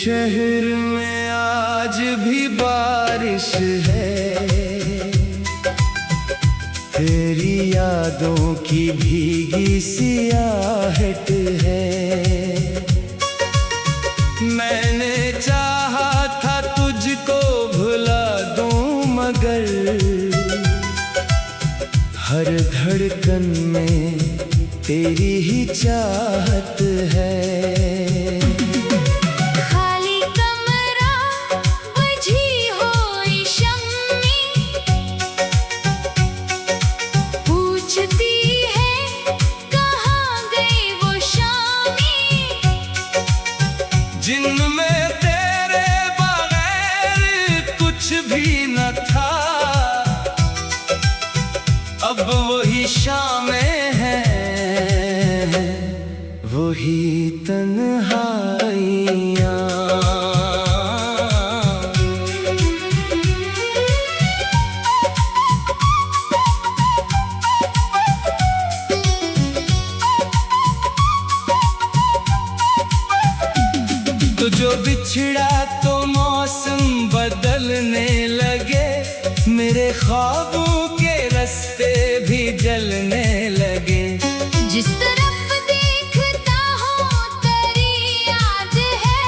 शहर में आज भी बारिश है, तेरी यादों की भीगी सियाहट है। मैंने चाहा था तुझको भुला दूं, मगर हर धड़कन में तेरी ही चाहत है। जिनमें तेरे बगैर कुछ भी न था, अब वही शामें हैं, वही तन्हाइयाँ। तो जो बिछड़ा तो मौसम बदलने लगे, मेरे ख्वाबों के रास्ते भी जलने लगे। जिस तरफ देखता हूँ तेरी याद है,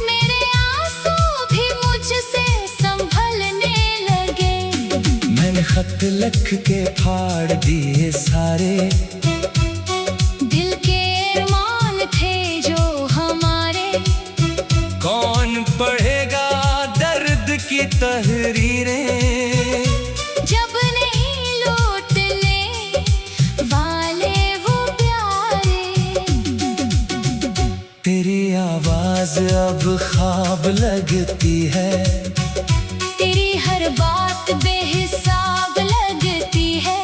मेरे आंसू भी मुझसे संभलने लगे। मैंने खत लिख के फाड़ दिए सारे, दिल के अरमान थे जो हमारे। कौन पढ़ेगा दर्द की तहरीरें, जब नहीं लौटने वाले वो प्यारे। तेरी आवाज अब ख्वाब लगती है, तेरी हर बात बेहिसाब लगती है।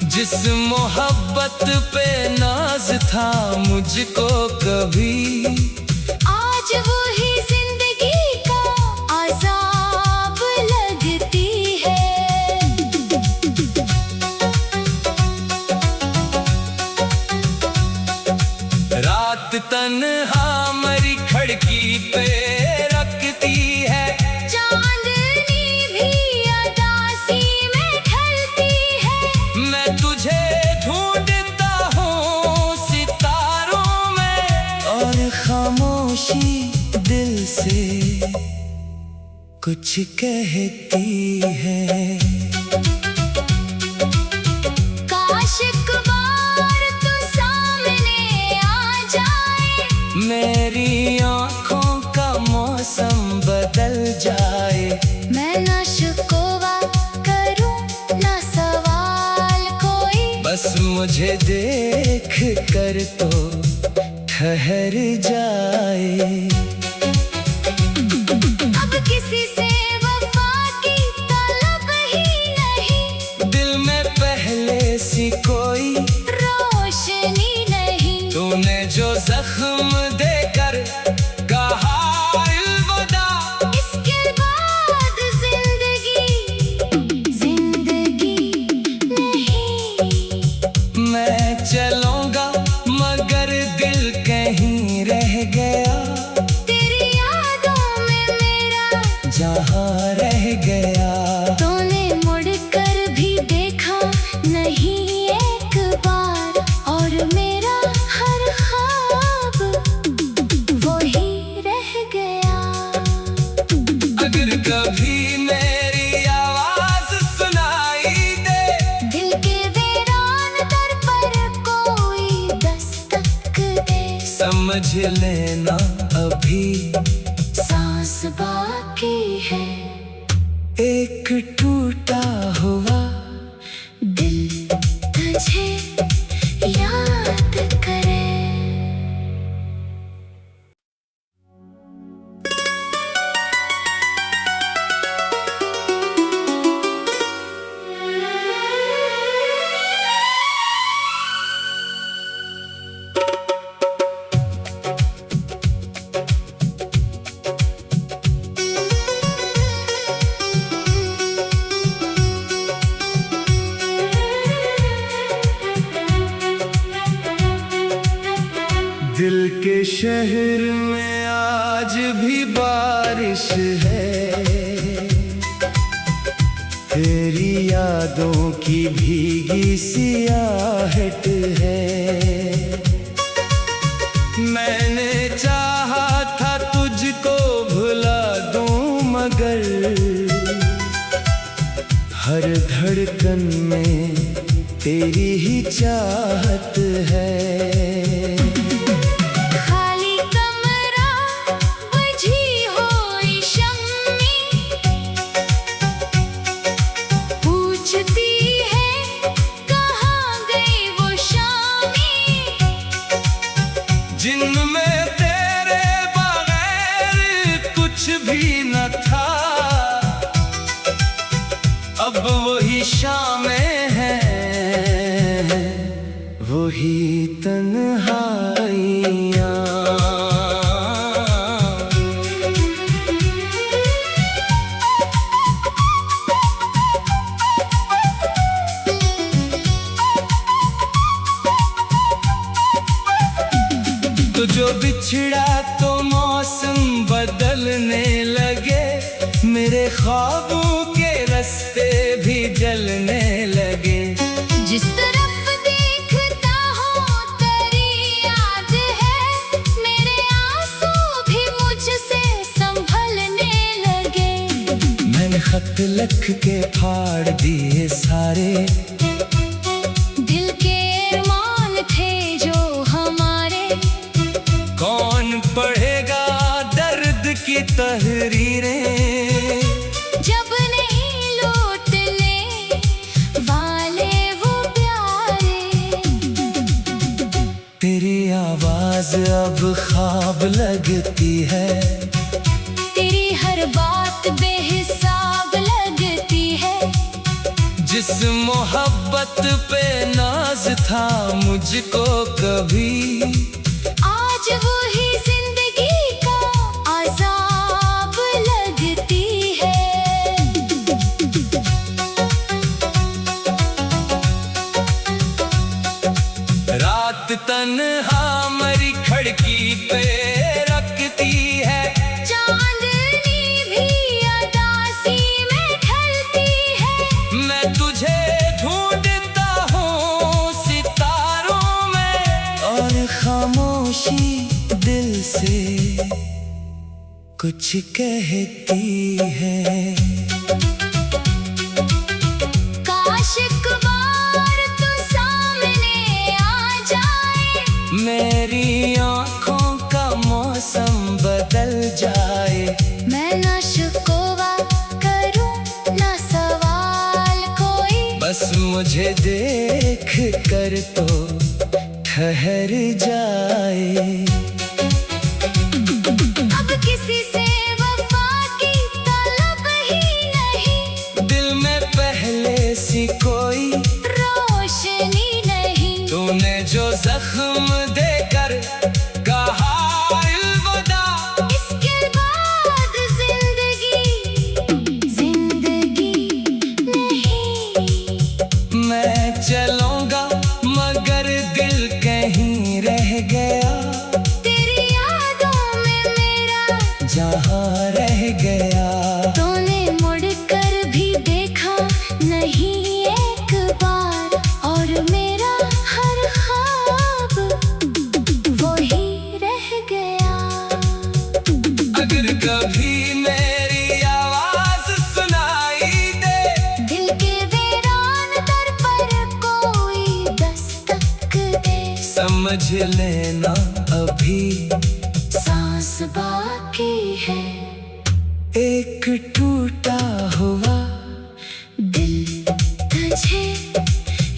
जिस मोहब्बत पे नाज था मुझको कभी, आज वही जिंदगी का अज़ाब लगती है। रात तन्हा मेरी खिड़की पे रखती है, चांदनी भी उदासी में ढलती है। मैं तुझे ढूंढता हूँ सितारों में, और खामोशी दिल से कुछ कहती है। काश एक बार तू सामने आ जाए, मेरी आँखों का मौसम बदल जाए। मैं ना शिकवा करूं ना सवाल कोई, बस मुझे देख कर तो ठहर जाए। अब किसी से वफा की तलब ही नहीं, दिल में पहले सी कोई रोशनी नहीं। तूने जो जख्म देकर कहा अलविदा, इसके बाद जिंदगी नहीं। मैं चलूंगा मगर दिल कहीं रह गया, तेरी यादों में मेरा जहाँ रह गया। तूने मुड़कर भी देखा नहीं एक बार, और मेरा हर ख्वाब वही रह गया। अगर कभी मेरी आवाज सुनाई दे, दिल के वीरान दर पर कोई दस्तक दे, समझ लेना अभी सांस बाकी है। एक टूटा हुआ दिल तुझे याद करे। दिल के शहर में आज बारिश है, तेरी यादों की भीगी सियाहट है। मैंने चाहा था तुझको भुला दूं, मगर हर धड़कन में तेरी ही चाहत है। खाली कमरा बुझी हुई शम्मी पूछती है कहाँ गई वो शामी, जिनमें तेरे बगैर कुछ भी न था। अब वही शामें हैं, वही तन्हाइयाँ। तो जो बिछड़ा तो मौसम बदलने लगे, मेरे ख्वाबों के रास्ते भी जलने लगे। जिस तरफ देखता हूँ तेरी याद है, मेरे आंसू भी मुझसे संभलने लगे। मैंने खत लिख के फाड़ दिए सारे, दिल के अरमान थे जो हमारे। कौन पढ़ेगा दर्द की तहरीरें, जब नहीं लौटने वाले वो प्यारे। तेरी आवाज अब ख्वाब लगती है, तेरी हर बात बेहिसाब लगती है। जिस मोहब्बत पे नाज था मुझको कभी, आज वही जिंदगी का अज़ाब लगती है। रात तन्हा मरी खिड़की पे रखती है, चांदनी भी अदासी में ढलती है। मैं तुझे ढूंढता हूँ सितारों में, और खामोशी दिल से कुछ कहती है। काश एक बार तो सामने आ जाए, मेरी आँखों का मौसम बदल जाए। मैं ना शिकवा करूं ना सवाल कोई, बस मुझे देख कर तो ठहर जाए। अब किसी से वफा की तलब ही नहीं, दिल में पहले सी कोई रोशनी नहीं। तूने जो जख्म देकर कहा अलविदा, इसके बाद जिंदगी नहीं। मैं चलूंगा मगर दिल कहीं रह गया, तेरी यादों में मेरा जहाँ रह गया। तूने मुड़ कर भी देखा नहीं एक बार, और मेरा हर ख्वाब वही रह गया। अगर कभी मेरी आवाज सुनाई दे, दिल के वीरान दर पर कोई दस्तक दे, समझ लेना अभी सांस बाकी है। एक टूटा हुआ दिल तुझे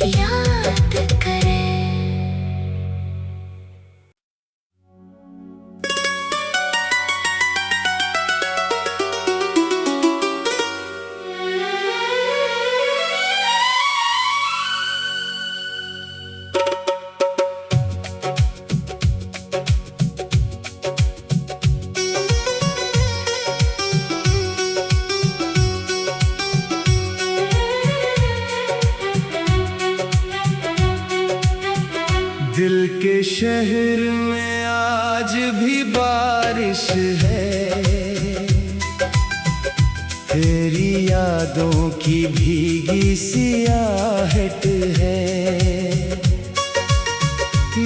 याद करे। दिल के शहर में आज भी बारिश है, यादों की भीगी सियाहट है।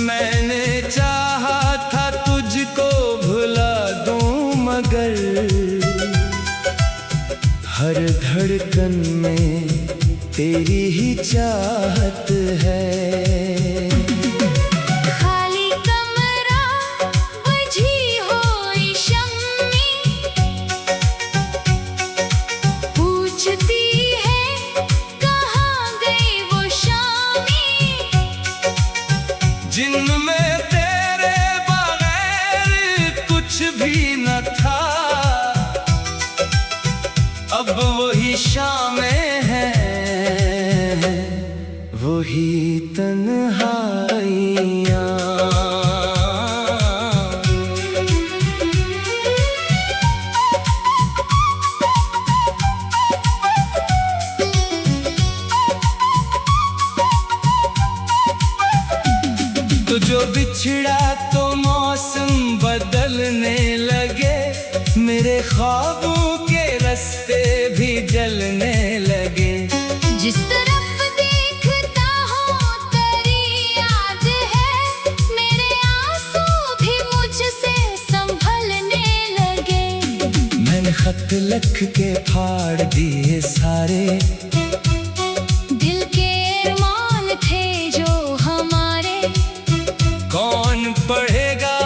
मैंने चाहा था तुझको भुला दूं, मगर हर धड़कन में तेरी ही चाहत है। खाली कमरा बुझी हुई शम्मी पूछती है कहाँ गई वो शामी, जिनमें तेरे बगैर कुछ भी न था। अब वही शामें हैं, वही तन्हाइयाँ। तो जो बिछड़ा तो मौसम बदलने लगे, मेरे ख्वाबों के रास्ते भी जलने लगे। जिस तरफ देखता हूँ तेरी याद है, मेरे आंसू भी मुझसे संभलने लगे। मैंने खत लिख के फाड़ दिए सारे, दिल के अरमान थे जो हमारे। कौन पढ़ेगा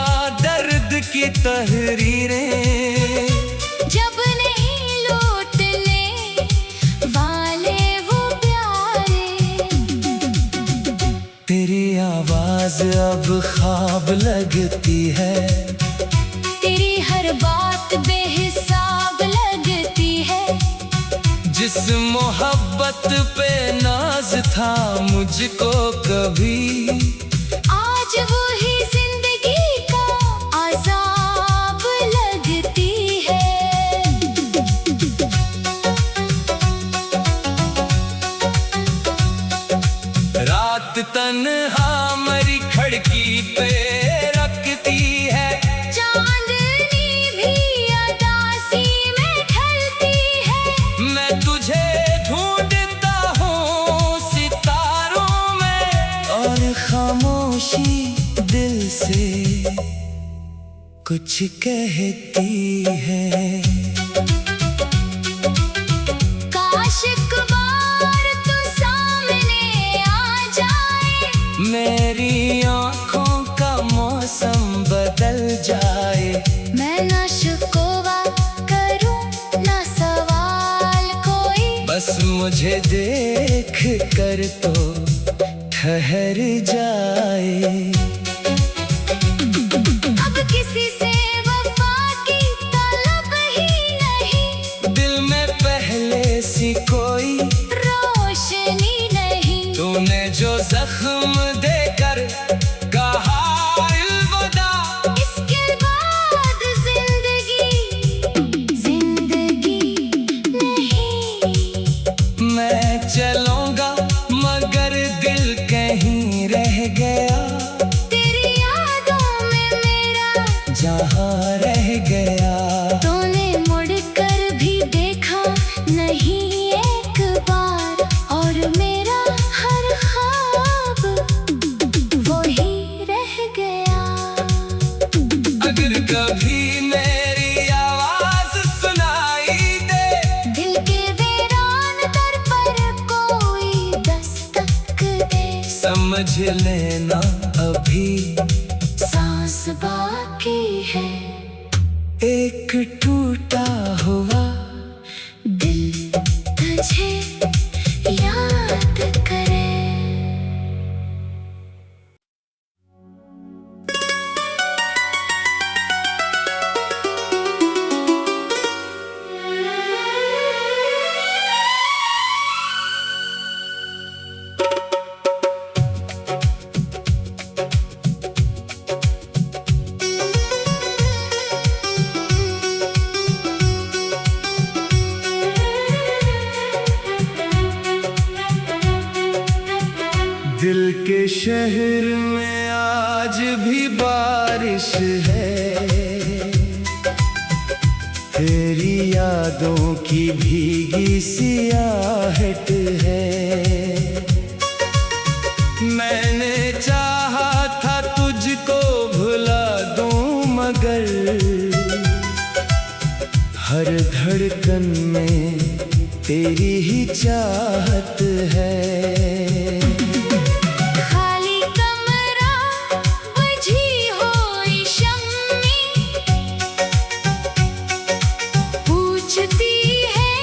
दर्द की तहरीरें, जब नहीं लौटने वाले वो प्यारे। तेरी आवाज अब ख्वाब लगती है, तेरी हर बात बेहिसाब लगती है। जिस मोहब्बत पे नाज था मुझको कभी, आज वही जिंदगी का अज़ाब लगती है। रात तन्हा मरी खिड़की पे रखती है, चांदनी भी अदासी में ढलती है। मैं तुझे ढूंढता हूँ सितारों में, और खामोशी दिल से कुछ कहती है। काश एक बार तू सामने आ जाए, मेरी आँखों का मौसम बदल जाए। मैं ना शिकवा करूं ना सवाल कोई, बस मुझे देख कर तो ठहर जाए। अब किसी से वफा की तलब ही नहीं, दिल में पहले सी कोई रोशनी नहीं। तूने जो जख्म देकर कहा अलविदा, इसके बाद जिंदगी नहीं। मैं चलूंगा मगर दिल कहीं रह गया, तेरी यादों में मेरा जहाँ रह गया। तूने मुड़कर भी देखा नहीं एक बार, और मेरा हर ख्वाब वही रह गया। अगर कभी मेरी आवाज सुनाई दे, दिल के वीरान दर पर कोई दस्तक दे, समझ लेना अभी सांस बाकी है। एक टूटा हुआ दिल तुझे याद करे। दिल के शहर में आज भी बारिश है, तेरी यादों की भीगी सियाहट है। मैंने चाहा था तुझको भुला दूं मगर हर धड़कन में तेरी ही चाहत है। खाली कमरा बुझी हुई शम्मी पूछती है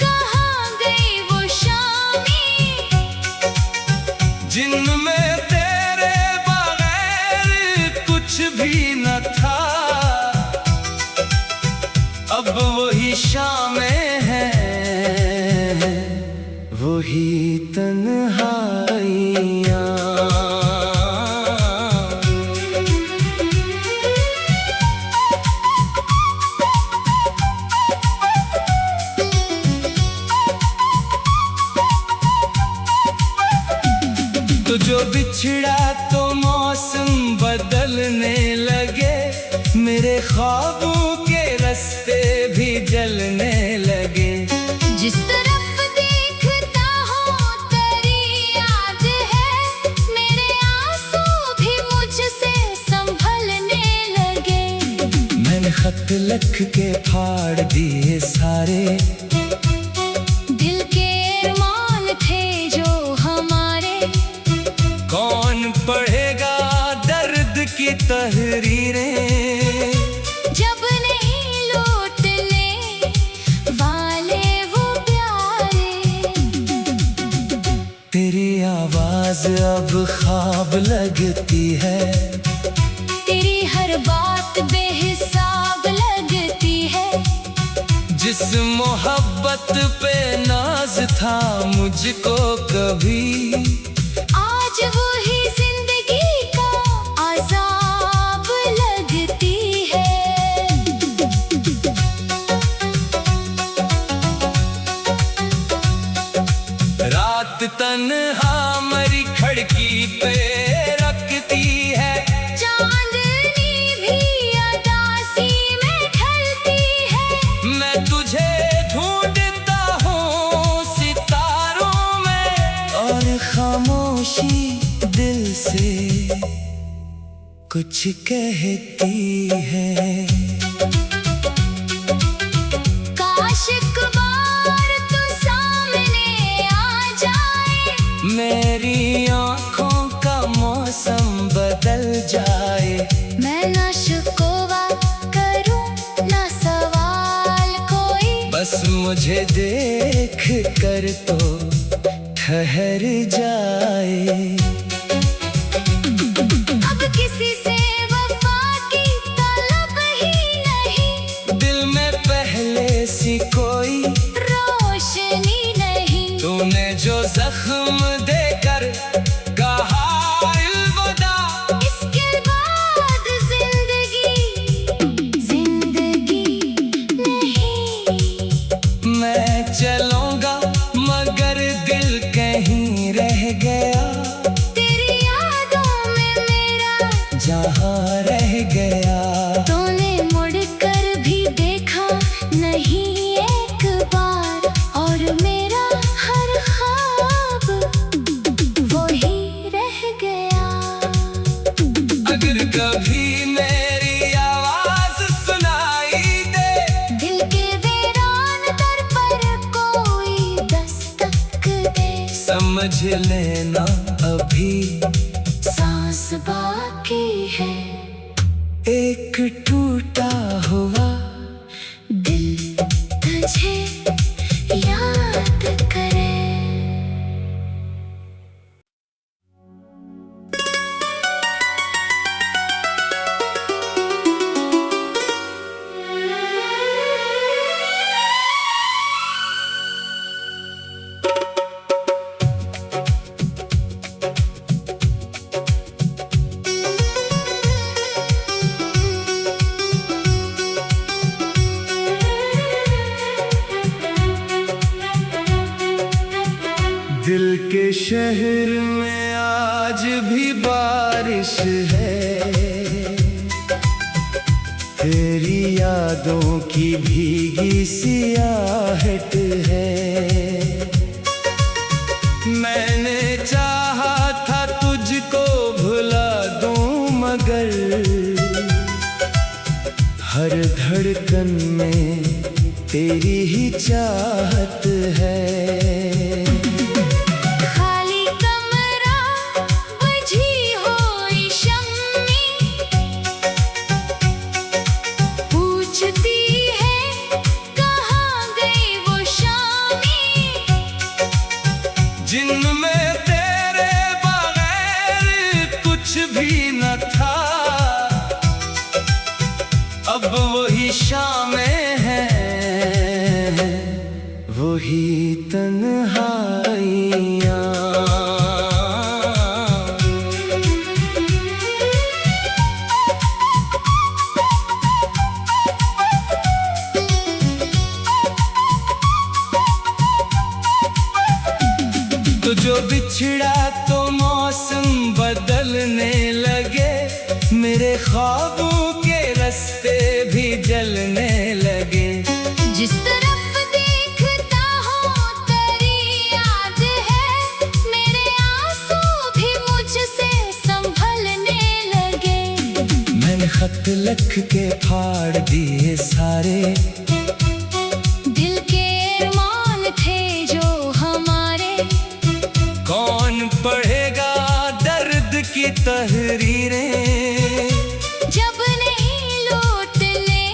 कहाँ गई वो शामी, जिनमें तेरे बगैर कुछ भी न था। अब वही शामें हैं, वही तन्हाइयाँ। तो जो बिछड़ा तो मौसम बदलने लगे, मेरे ख्वाबों के रास्ते भी जलने लगे। जिस तरफ देखता हूँ तेरी याद है, मेरे आंसू भी मुझसे संभलने लगे। मैंने खत लिख के फाड़ दिए सारे, दिल के अरमान थे जो हमारे। कौन पढ़ेगा दर्द की तहरीरें, जब नहीं लौटने वाले वो प्यारे। तेरी आवाज अब ख्वाब लगती है, तेरी हर बात बेहिसाब लगती है। जिस मोहब्बत पे नाज था मुझको कभी, आज वही जिंदगी का अज़ाब लगती है। रात तन्हा मेरी खिड़की पे रखती है। चांदनी भी अदासी में ढलती है। मैं तुझे ढूंढता हूँ सितारों में, और खामोशी दिल से कुछ कहती है। काश एक बार तू सामने आ जाए, मेरी आँखों का मौसम बदल जाए। मैं ना शिकवा करूं ना सवाल कोई, बस मुझे देख कर तो ठहर जाए। अब किसी से वफा की तलब ही नहीं, दिल में पहले सी कोई रोशनी नहीं। तूने जो जख्म देकर कहा अलविदा, इसके बाद जिंदगी नहीं। मैं चलूंगा मगर दिल कहीं रह गया। तेरी यादों में मेरा जहाँ रह गया, तूने मुड़कर भी देखा नहीं एक बार, और मेरा हर ख्वाब वही रह गया। अगर कभी मेरी आवाज सुनाई दे, दिल के वीरान दर पर कोई दस्तक दे, समझ लेना अभी सांस बाकी है। एक टूटा हुआ दिल तुझे याद करे। दिल के शहर में आज भी बारिश है। तेरी यादों की भीगी सियाहट है। मैंने चाहा था तुझको भुला दूं, मगर हर धड़कन में तेरी ही चाहत है। खाली कमरा बुझी हुई शम्मी पूछती है कहाँ गई वो शामी, जिनमें तेरे बगैर कुछ भी न था। अब वही शामें हैं, वही तन्हाइयाँ। तो जो बिछड़ा तो मौसम बदलने लगे, मेरे ख्वाबों के रास्ते भी जलने लगे। जिस तरफ देखता हूँ तेरी याद है, मेरे आंसू भी मुझसे संभलने लगे। मैंने खत लिख के फाड़ दिए सारे, दिल के अरमान थे जो हमारे। कौन पढ़ेगा दर्द की तहरीरें, जब नहीं लौटने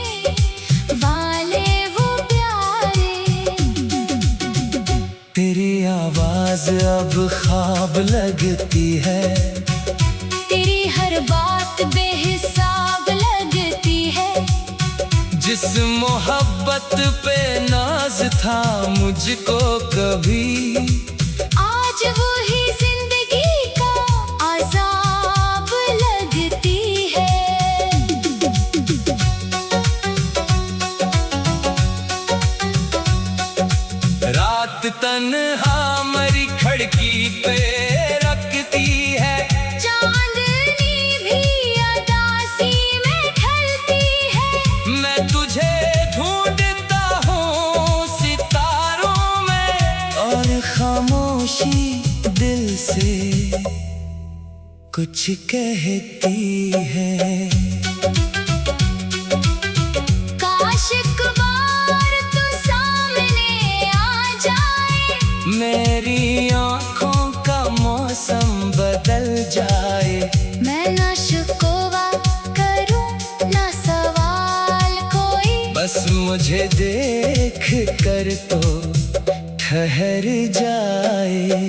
वाले वो प्यारे। तेरी आवाज अब ख्वाब लगती है, तेरी हर बात बेहिसाब लगती है। जिस मोहब्बत पे नाज था मुझको कभी, आज वही जिंदगी का अज़ाब लगती है। रात तन्हा मरी खिड़की पे रखती है, चांदनी भी अदासी में ढलती है। मैं तुझे ढूंढता हूँ सितारों में, और खामोशी दिल से कुछ कहती है। काश एक बार तू सामने आ जाए, मेरी आँखों का मौसम बदल जाए। मैं ना शिकवा करूं ना सवाल कोई, बस मुझे देख कर तो ठहर जाए।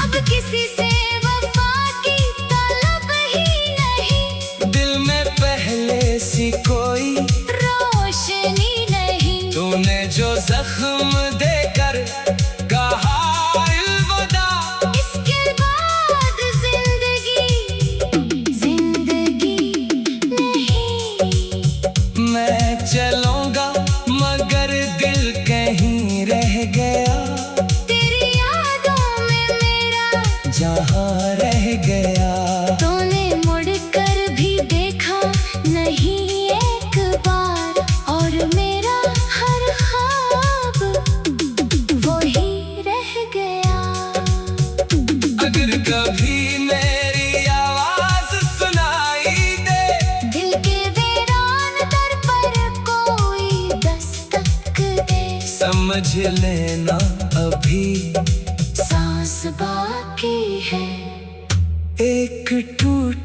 अब किसी से वफा की तलब ही नहीं, दिल में पहले सी कोई रोशनी नहीं। तूने जो जख्म देकर कहा अलविदा, इसके बाद जिंदगी नहीं। मैं चलूंगा मगर दिल कहीं रह गया, तेरी यादों में मेरा जहाँ रह गया। तूने मुड़कर भी देखा नहीं एक बार, और मेरा हर ख्वाब वही रह गया। अगर कभी मेरी आवाज सुनाई दे, दिल के वीरान दर पर कोई दस्तक दे, समझ लेना अभी सांस बाकी है। एक टूट